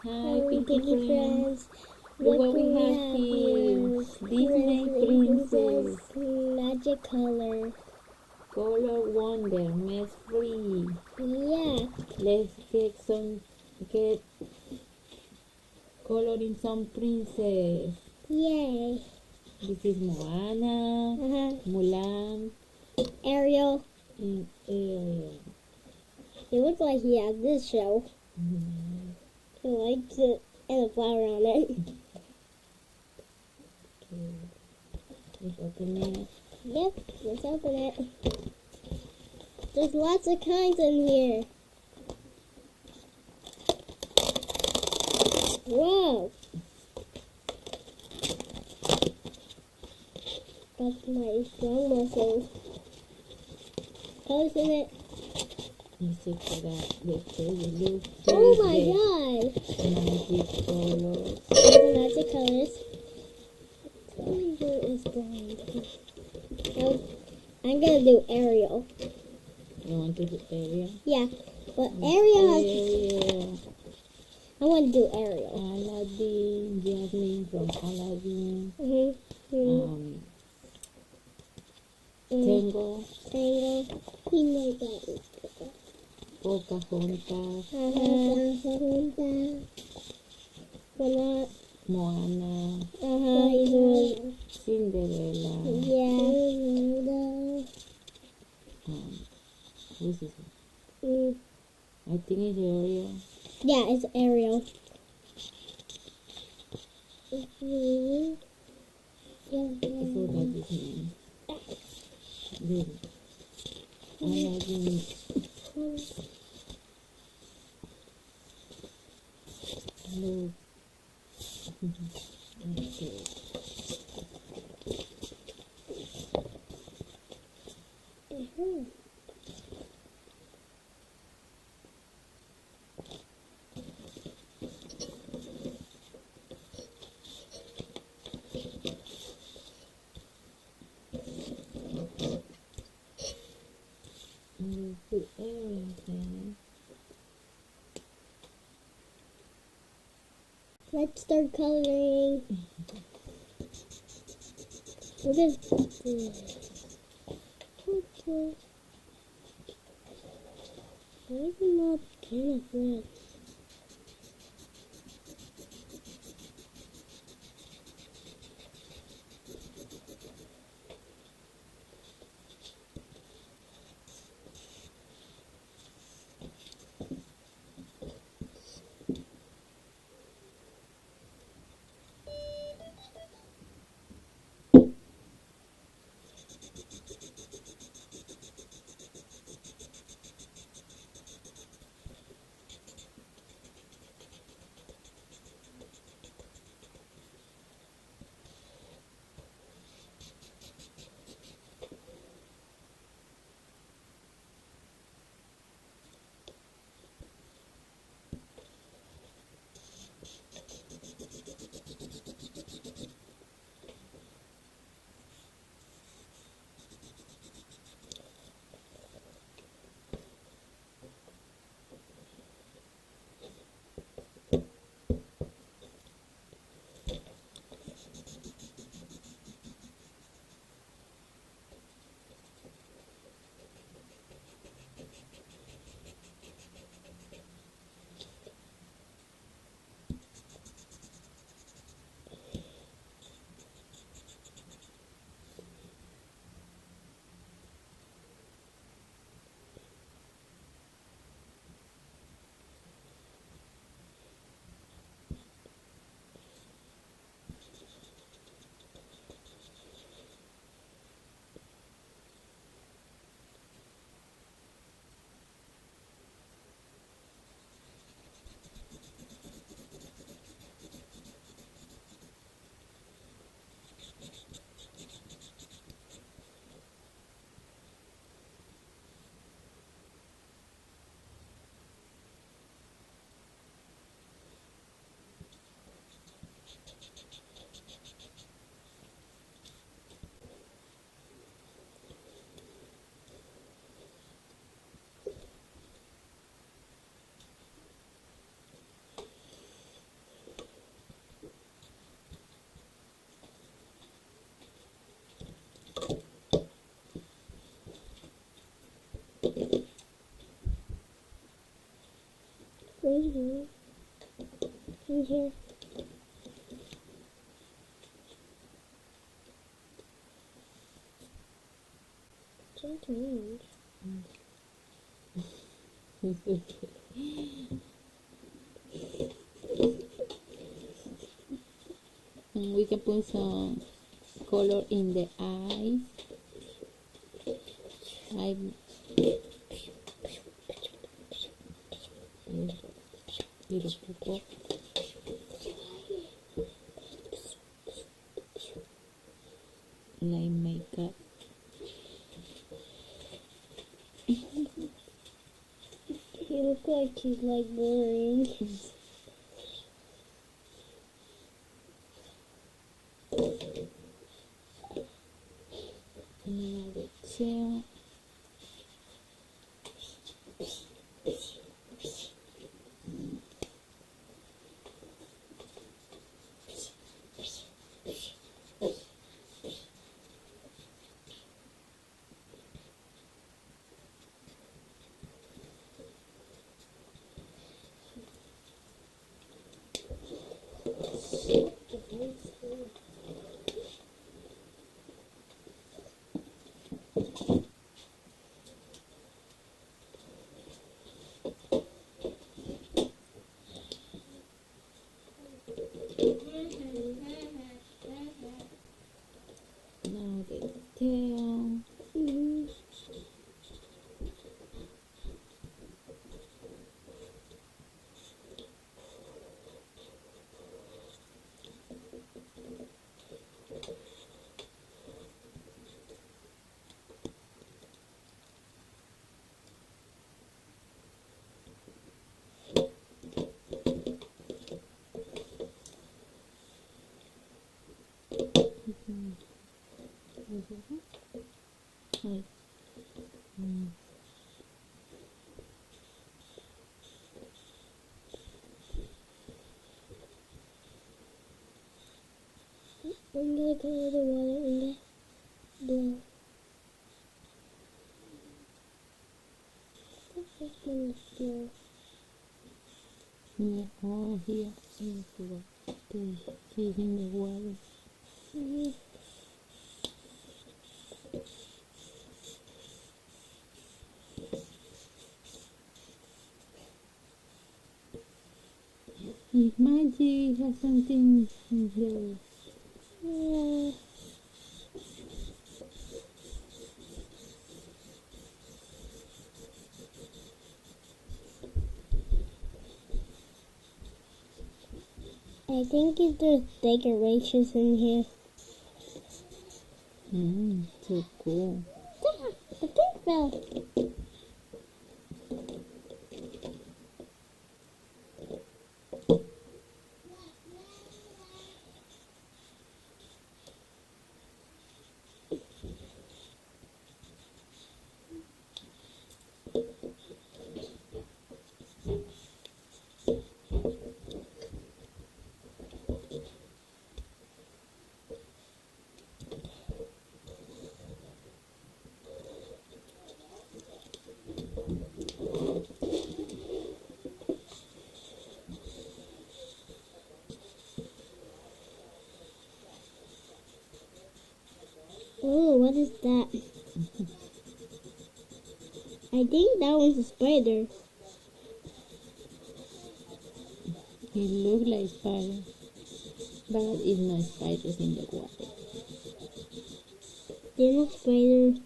Hi, Pinky friends. Look what we have here. Disney Princess. Magic color. Color Wonder, mess free. Yeah. Let's get coloring some princess. Yay. This is Moana, Mulan, Ariel. and Ariel. It looks like he has this show. He likes it and a flower on it. Okay. Let's open it. Yep, let's open it. There's lots of kinds in here. Whoa! That's my strong muscle. Colors in it. You see for that. Let's say you look. Oh my god! Magic colors. The magic colors. Where is blind? I'm gonna do Ariel. You want to do Ariel? Yeah, but Ariel has. Ariel. I want to do Ariel. Aladdin, Jasmine from Aladdin. Tango, He made that. Pocahontas, Moana, Cinderella. Yeah. This is I think it's Ariel. Yeah, it's Ariel. I forgot his name. This Aladdin. Look. Okay. Put everything. Let's start coloring. What is this? Okay. Why is it not kind of red? in here. Change range. It's okay. And we can put some color in the eyes. Little poco. Like makeup. He looks like he's like boring. Now the tail. Now the tail. Ay. I'm gonna color the water in the blue. The first one is blue. Yeah, oh, here is what he's in the water. It's magic, has something in there. Yeah. I think there's decorations in here. So cool. The pink fell. Oh, what is that? I think that one's a spider. It looks like spider, but it's not spiders in the water. There's no spider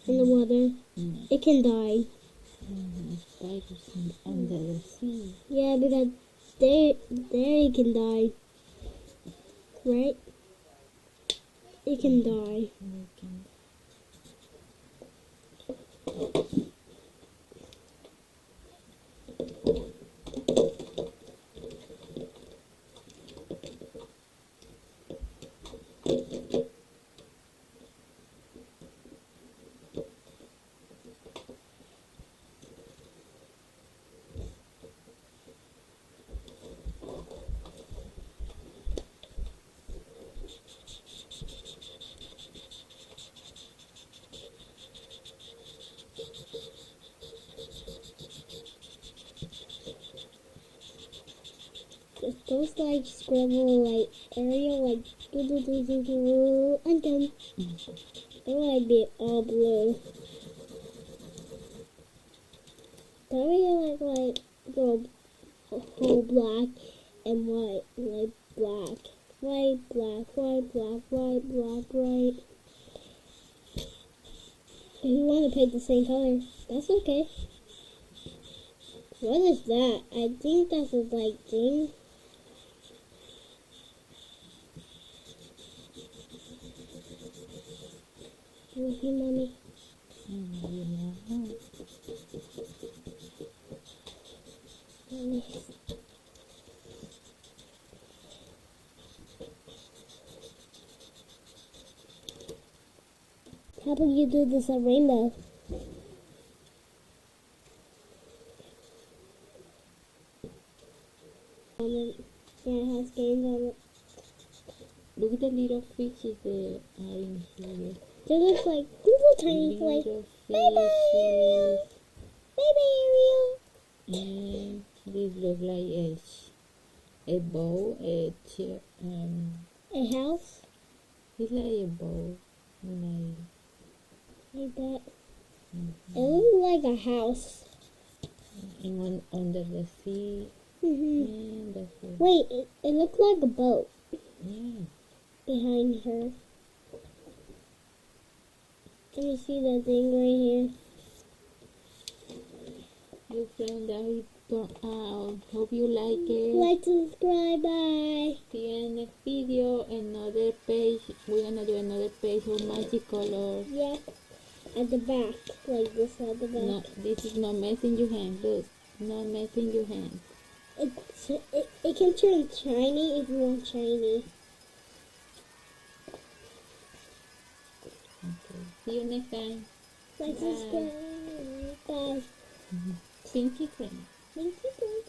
in the water. No, It can die. spiders under the sea. Yeah, because there it can die. Right? It can die. They can- Those like scribble like Ariel like do and then it might be all blue. Ariel like go whole black and white, like black, white, black, white, black, white, black, white. If you want to paint the same color, that's okay. What is that? I think that's a like thing. Can you see, Mommy? Mommy. How about you do this a rainbow? Yeah, it has games on it. Look at the little fishes that are in here. They look like little tiny like Little bye Ariel. fishes. Bye And this looks like a bow, a chair, Ariel. A house it's like a bow. Like, like that. It looks like a house. and under the sea. Mhm. And that's it. Wait, it looked like a boat Yeah. behind her. Let me see the thing right here. You found out. Hope you like it. Like, subscribe, bye. See you in the next video. Another page. We're gonna do another page of magic colors. Yeah, at the back, like this at the back. No, this is not messing your hand. Look, not messing your hand. It can turn shiny if you want shiny. Okay. See you next time. Like, Bye. subscribe, bye. Pinky friend. Thank you, bye.